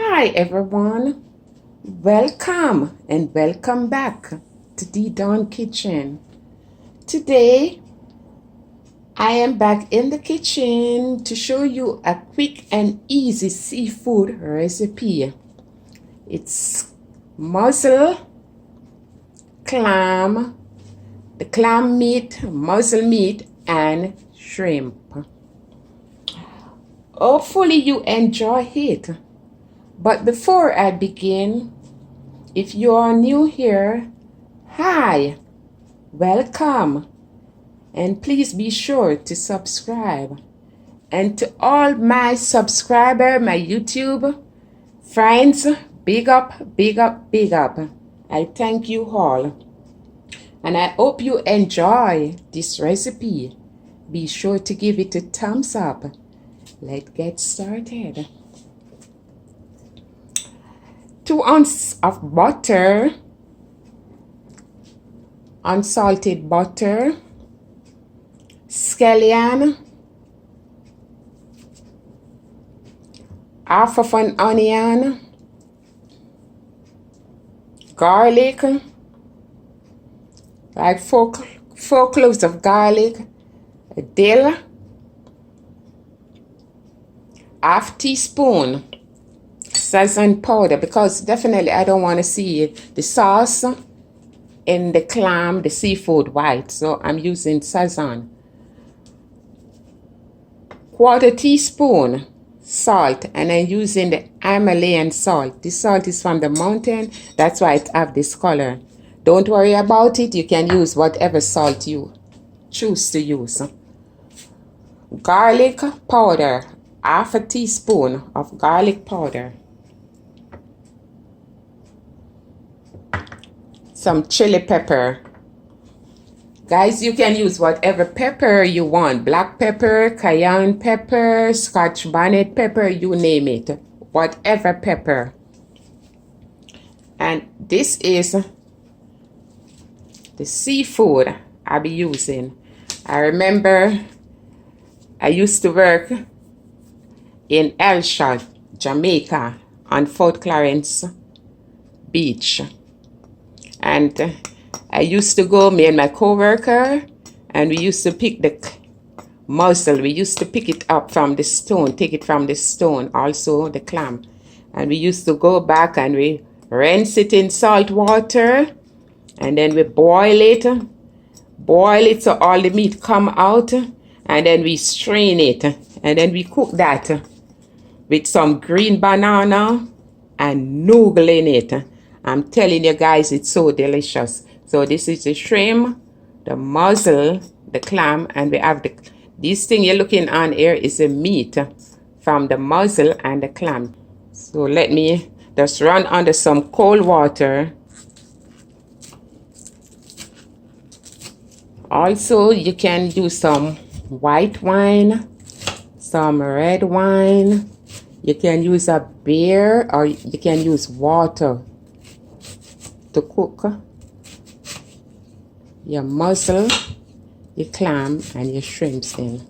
Hi everyone, welcome and welcome back to the Dawn Kitchen. Today I am back in the kitchen to show you a quick and easy seafood recipe. It's mussel, clam, the clam meat, mussel meat, and shrimp. Hopefully you enjoy it. But before I begin, if you are new here, hi, welcome, and please be sure to subscribe. And to all my subscribers, my YouTube friends, big up, big up, big up. I thank you all. And I hope you enjoy this recipe. Be sure to give it a thumbs up. Let's get started. 2 ounces of butter, unsalted butter, scallion, half of an onion, garlic, like four cloves of garlic, a dill, half teaspoon sazon powder, because definitely I don't want to see the sauce in the clam, the seafood white, so I'm using sazon. 1/4 teaspoon salt, and I'm using the Himalayan salt. This salt is from the mountain, that's why it have this color. Don't worry about it, you can use whatever salt you choose to use. Garlic powder, 1/2 teaspoon of garlic powder. Some chili pepper. Guys, you can use whatever pepper you want. Black pepper, cayenne pepper, scotch bonnet pepper, you name it. Whatever pepper. And this is the seafood I'll be using. I remember I used to work in Elshad, Jamaica, on Fort Clarence Beach. And I used to go, me and my co-worker, and we used to pick the mussel. We used to pick it up from the stone, take it from the stone, also the clam. And we used to go back and we rinse it in salt water, and then we boil it so all the meat come out, and then we strain it, and then we cook that with some green banana and noodle in it. I'm telling you guys, it's so delicious. So this is the shrimp, the mussel, the clam, and we have this thing you're looking on here is the meat from the mussel and the clam. So let me just run under some cold water. Also, you can use some white wine, some red wine. You can use a beer, or you can use water to cook your mussel, your clam, and your shrimps in.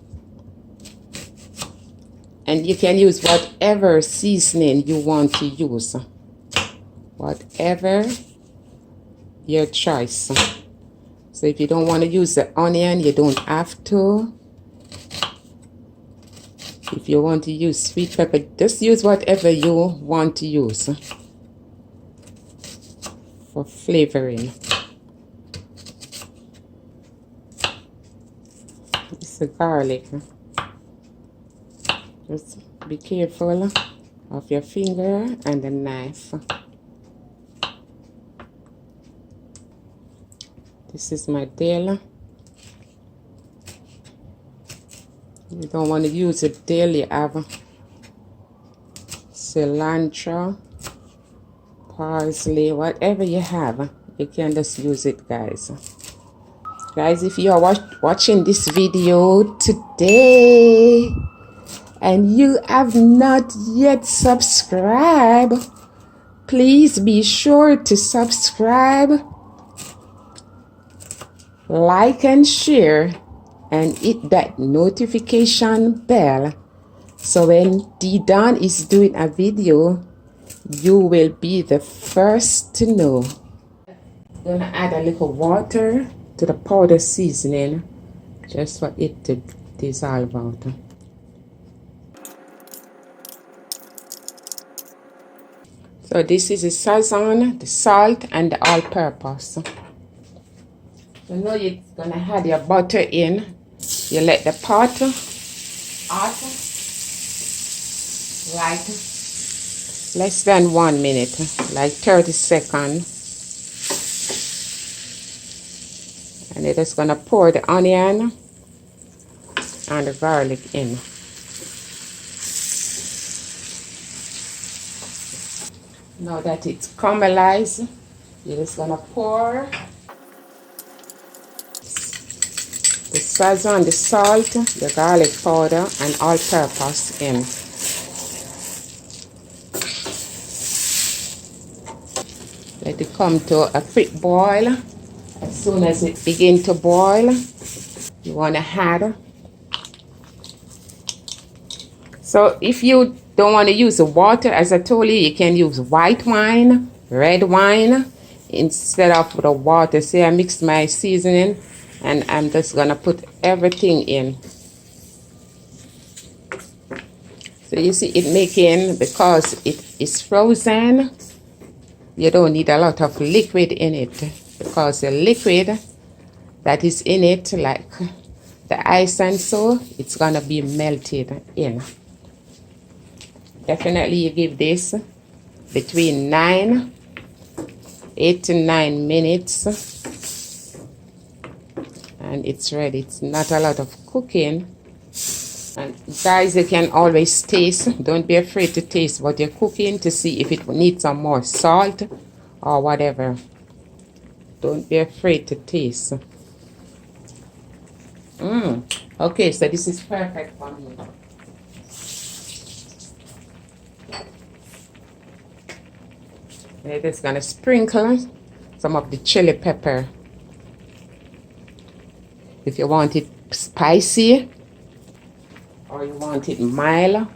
And you can use whatever seasoning you want to use, whatever your choice. So if you don't want to use the onion, you don't have to. If you want to use sweet pepper, just use whatever you want to use for flavoring. It's the garlic. Just be careful of your finger and the knife. This is my dill. You don't want to use a dill, you have cilantro, parsley, whatever you have, you can just use it, guys. Guys, if you are watching this video today and you have not yet subscribed, please be sure to subscribe, like and share, and hit that notification bell so when D Dawn is doing a video, You will be the first to know. Gonna add a little water to the powder seasoning just for it to dissolve out. So this is the sazon, the salt, and the all-purpose. So now you're gonna add your butter in. You let the pot hot, like less than 1 minute, like 30 seconds. And you're just gonna pour the onion and the garlic in. Now that it's caramelized, you're just gonna pour the sazon, the salt, the garlic powder, and all-purpose in. Let it come to a quick boil. As soon as it begins to boil, you want to add. So if you don't want to use the water, as I told you, you can use white wine, red wine, instead of the water. See, I mixed my seasoning, and I'm just going to put everything in. So you see it making, because it is frozen, you don't need a lot of liquid in it, because the liquid that is in it, like the ice and so, it's going to be melted in. Definitely you give this between 8 to 9 minutes, and it's ready. It's not a lot of cooking. And guys, you can always taste. Don't be afraid to taste what you're cooking to see if it needs some more salt or whatever. Don't be afraid to taste. Okay, so this is perfect for me. I'm just gonna sprinkle some of the chili pepper. If you want it spicy or you want it mild,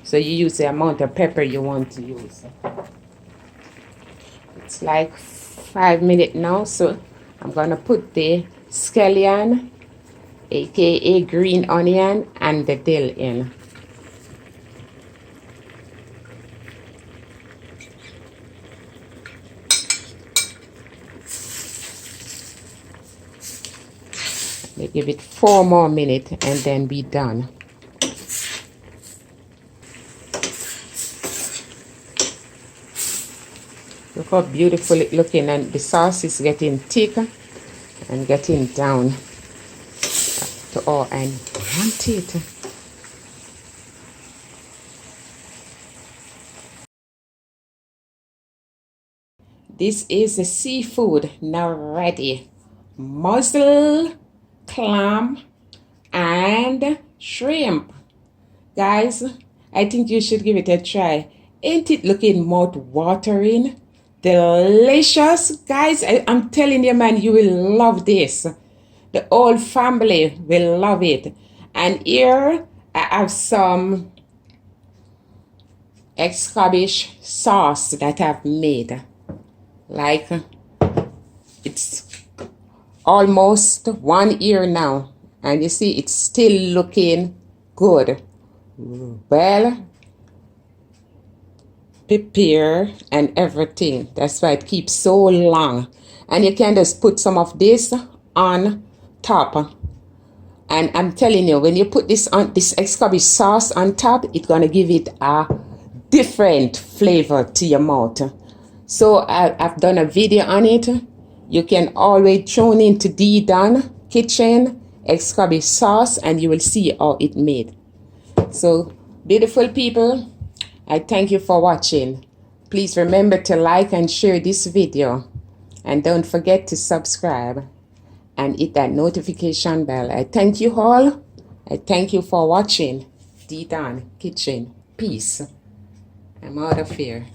so you use the amount of pepper you want to use. It's like 5 minutes now, so I'm gonna put the scallion, aka green onion, and the dill in. They give it 4 more minutes and then be done. Look how beautiful it's looking, and the sauce is getting thick and getting down to all I want it. This is the seafood now ready. Mussel, clam, and shrimp. Guys, I think you should give it a try. Ain't it looking mouth-watering? Delicious. Guys, I'm telling you, man, you will love this. The whole family will love it. And here I have some escabeche sauce that I've made. Like, it's almost 1 year now, and you see it's still looking good. Well prepare and everything. That's why it keeps so long. And you can just put some of this on top. And I'm telling you, when you put this on, this escabeche sauce on top, it's gonna give it a different flavor to your mouth. So I've done a video on it. You can always tune into D Don Kitchen escabeche sauce, and you will see how it made. So beautiful people, I thank you for watching. Please remember to like and share this video, and don't forget to subscribe and hit that notification bell. I thank you all. I thank you for watching D Don Kitchen. Peace. I'm out of here.